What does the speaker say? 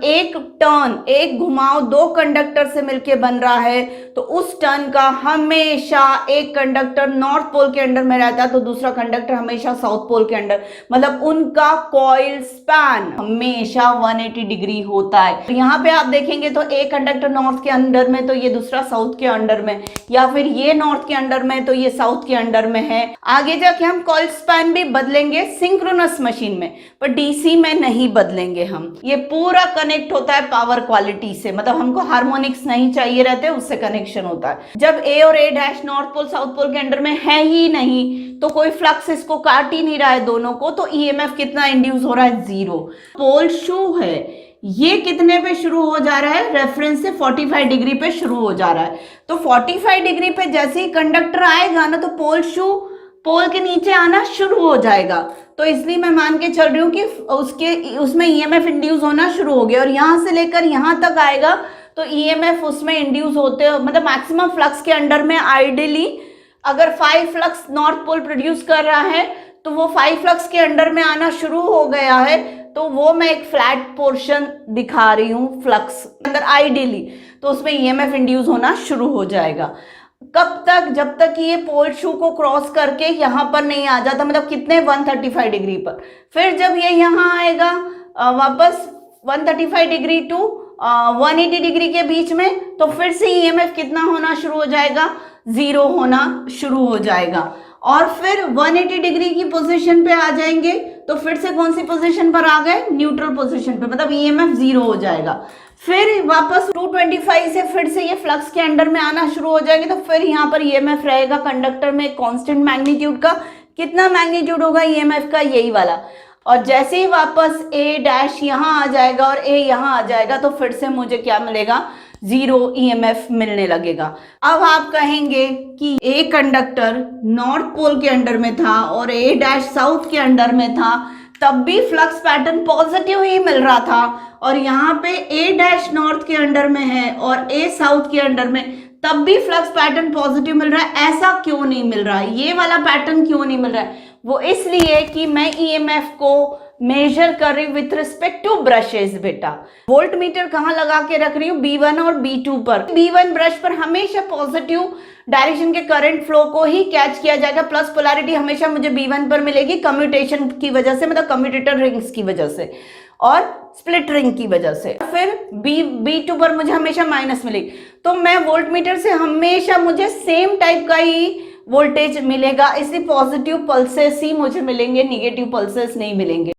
एक टर्न, एक घुमाव दो कंडक्टर से मिलके बन रहा है, तो उस टर्न का हमेशा एक कंडक्टर नॉर्थ पोल के अंडर में रहता है तो दूसरा कंडक्टर हमेशा साउथ पोल के अंडर, मतलब उनका कॉइल स्पैन हमेशा 180 डिग्री होता है। तो यहाँ पे आप देखेंगे तो एक कंडक्टर नॉर्थ के अंडर में तो ये दूसरा साउथ के अंडर में, या फिर ये नॉर्थ के अंडर में तो ये साउथ के अंडर में है। आगे जाके हम कॉइल स्पैन भी बदलेंगे सिंक्रोनस मशीन में, पर डीसी में नहीं बदलेंगे हम। ये पूरा कनेक्ट होता है पावर क्वालिटी से, मतलब हमको हार्मोनिक्स नहीं चाहिए रहते, उससे कनेक्शन होता है। जब ए और A dash north pole south pole के अंडर में है ही नहीं तो कोई फ्लक्स इसको काट ही नहीं रहा है दोनों को, तो ईएमएफ कितना इंड्यूस हो रहा है, 0। पोल शू है, ये कितने पे शुरू हो जा रहा है, रेफरेंस से 45 डिग्री पे शुरू हो जा रहा है। तो 45 डिग्री पे जैसे ही कंडक्टर आएगा ना तो पोल शू पोल के नीचे आना शुरू हो जाएगा। तो इसलिए मैं मान के चल रही हूँ कि उसमें ईएमएफ इंड्यूस होना शुरू हो गया, और यहां से लेकर यहां तक आएगा तो ईएमएफ उसमें इंड्यूस होते, मतलब मैक्सिमम फ्लक्स के अंडर में आइडियली अगर 5 फ्लक्स नॉर्थ पोल प्रोड्यूस कर रहा है तो वो 5 फ्लक्स के अंडर में आना शुरू हो गया है, तो वो मैं एक फ्लैट पोर्शन दिखा रही हूँ फ्लक्स अंदर आइडियली, तो उसमें ईएमएफ इंड्यूस होना शुरू हो जाएगा। कब तक, जब तक ये पोल शू को क्रॉस करके यहाँ पर नहीं आ जाता, मतलब कितने 135 डिग्री पर। फिर जब ये यहाँ आएगा वापस 135 डिग्री टू 180 डिग्री के बीच में, तो फिर से ईएमएफ कितना होना शुरू हो जाएगा, 0 होना शुरू हो जाएगा। और फिर 180 डिग्री की पोजीशन पे आ जाएंगे तो फिर से कौन सी पोजीशन पर आ गए, न्यूट्रल पोजीशन पे, मतलब ईएमएफ 0 हो जाएगा। फिर वापस 225 से फिर से ये फ्लक्स के अंडर में आना शुरू हो जाएंगे, तो फिर यहाँ पर ईएमएफ रहेगा कंडक्टर में कांस्टेंट मैग्नीट्यूड का। कितना मैग्नीट्यूड होगा ईएमएफ का, यही वाला। और जैसे ही वापस ए डैश यहाँ आ जाएगा और ए यहाँ आ जाएगा तो फिर से मुझे क्या मिलेगा, 0 ईएमएफ मिलने लगेगा। अब आप कहेंगे कि ए कंडक्टर नॉर्थ पोल के अंडर में था और ए डैश साउथ के अंडर में था, तब भी फ्लक्स पैटर्न पॉजिटिव ही मिल रहा था, और यहाँ पे ए डैश नॉर्थ के अंडर में है और ए साउथ के अंडर में, तब भी फ्लक्स पैटर्न पॉजिटिव मिल रहा है। ऐसा क्यों नहीं मिल रहा है, ये वाला पैटर्न क्यों नहीं मिल रहा है? वो इसलिए कि मैं ईएमएफ को मेजर कर रही हूँ विथ रिस्पेक्ट टू ब्रशेस। बेटा वोल्ट मीटर कहाँ लगा के रख रही हूँ, B1 और B2 पर। B1 ब्रश पर हमेशा पॉजिटिव डायरेक्शन के करंट फ्लो को ही कैच किया जाएगा, प्लस पोलैरिटी हमेशा मुझे B1 पर मिलेगी कम्यूटेशन की वजह से, मतलब कम्यूटेटर रिंग्स की वजह से और स्प्लिट रिंग की वजह से। फिर B2 पर मुझे हमेशा माइनस मिलेगी, तो मैं वोल्ट मीटर से हमेशा मुझे सेम टाइप का ही वोल्टेज मिलेगा, इसलिए पॉजिटिव पल्सेस ही मुझे मिलेंगे, निगेटिव पल्सेस नहीं मिलेंगे।